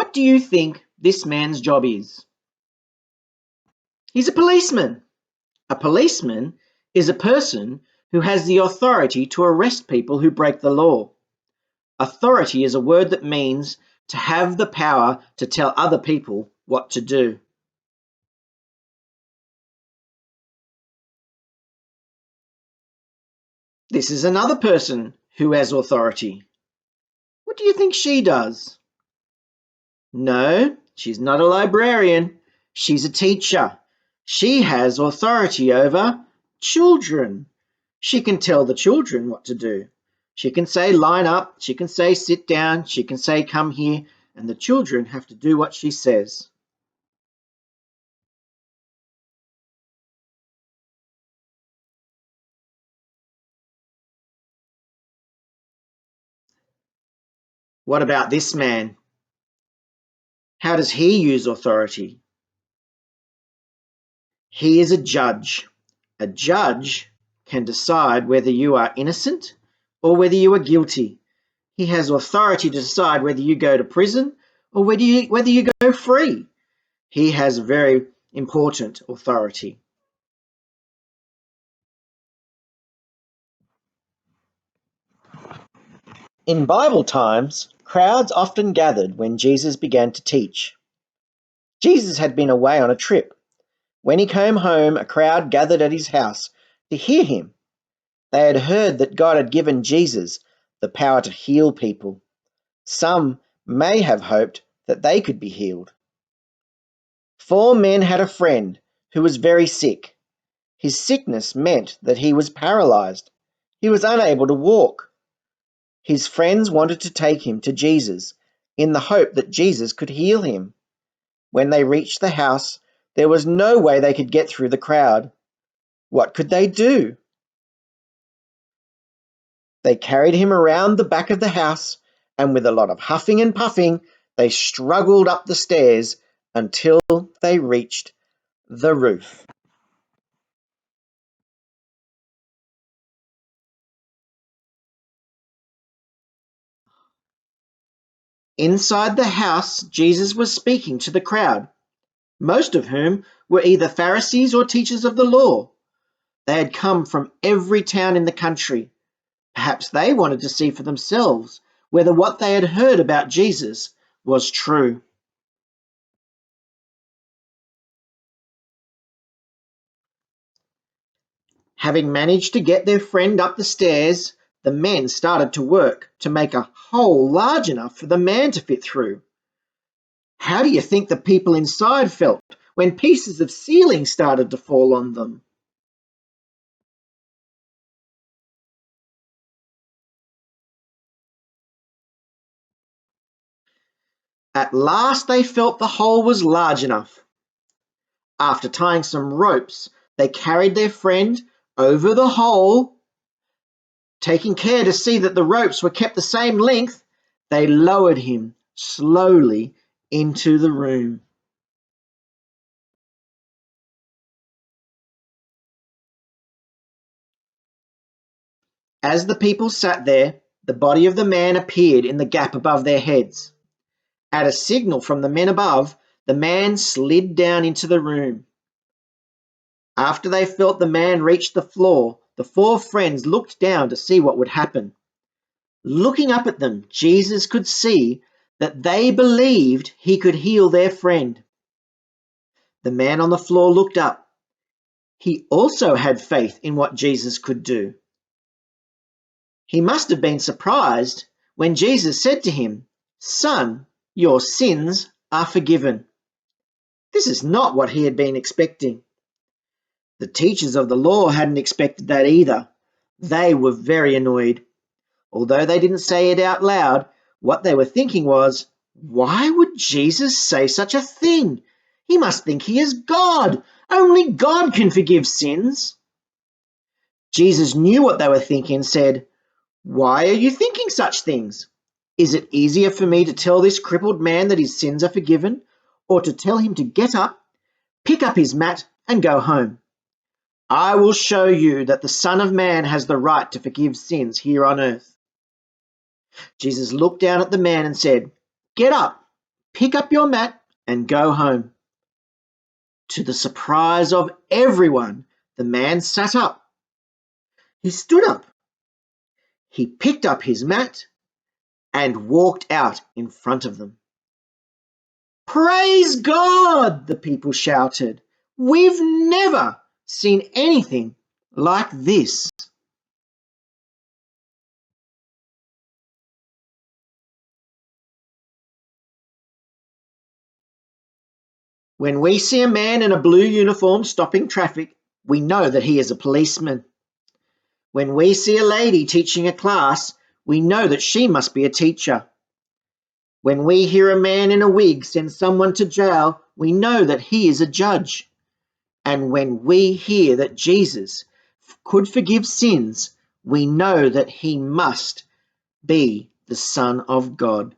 What do you think this man's job is? He's a policeman. A policeman is a person who has the authority to arrest people who break the law. Authority is a word that means to have the power to tell other people what to do. This is another person who has authority. What do you think she does? No, she's not a librarian. She's a teacher. She has authority over children. She can tell the children what to do. She can say line up, she can say sit down, she can say come here, and the children have to do what she says. What about this man? How does he use authority? He is a judge. A judge can decide whether you are innocent or whether you are guilty. He has authority to decide whether you go to prison or whether you go free. He has very important authority. In Bible times, crowds often gathered when Jesus began to teach. Jesus had been away on a trip. When he came home, a crowd gathered at his house to hear him. They had heard that God had given Jesus the power to heal people. Some may have hoped that they could be healed. 4 men had a friend who was very sick. His sickness meant that he was paralyzed. He was unable to walk. His friends wanted to take him to Jesus in the hope that Jesus could heal him. When they reached the house, there was no way they could get through the crowd. What could they do? They carried him around the back of the house, and with a lot of huffing and puffing, they struggled up the stairs until they reached the roof. Inside the house, Jesus was speaking to the crowd, most of whom were either Pharisees or teachers of the law. They had come from every town in the country. Perhaps they wanted to see for themselves whether what they had heard about Jesus was true. Having managed to get their friend up the stairs, the men started to work to make a hole large enough for the man to fit through. How do you think the people inside felt when pieces of ceiling started to fall on them? At last they felt the hole was large enough. After tying some ropes, they carried their friend over the hole. Taking care to see that the ropes were kept the same length, they lowered him slowly into the room. As the people sat there, the body of the man appeared in the gap above their heads. At a signal from the men above, the man slid down into the room. After they felt the man reach the floor, the 4 friends looked down to see what would happen. Looking up at them, Jesus could see that they believed he could heal their friend. The man on the floor looked up. He also had faith in what Jesus could do. He must have been surprised when Jesus said to him, "Son, your sins are forgiven." This is not what he had been expecting. The teachers of the law hadn't expected that either. They were very annoyed. Although they didn't say it out loud, what they were thinking was, why would Jesus say such a thing? He must think he is God. Only God can forgive sins. Jesus knew what they were thinking and said, "Why are you thinking such things? Is it easier for me to tell this crippled man that his sins are forgiven, or to tell him to get up, pick up his mat, and go home? I will show you that the Son of Man has the right to forgive sins here on earth." Jesus looked down at the man and said, "Get up, pick up your mat and go home." To the surprise of everyone, the man sat up. He stood up. He picked up his mat and walked out in front of them. "Praise God!" the people shouted. "We've never seen anything like this." When we see a man in a blue uniform stopping traffic, we know that he is a policeman. When we see a lady teaching a class, we know that she must be a teacher. When we hear a man in a wig send someone to jail, we know that he is a judge. And when we hear that Jesus could forgive sins, we know that he must be the Son of God.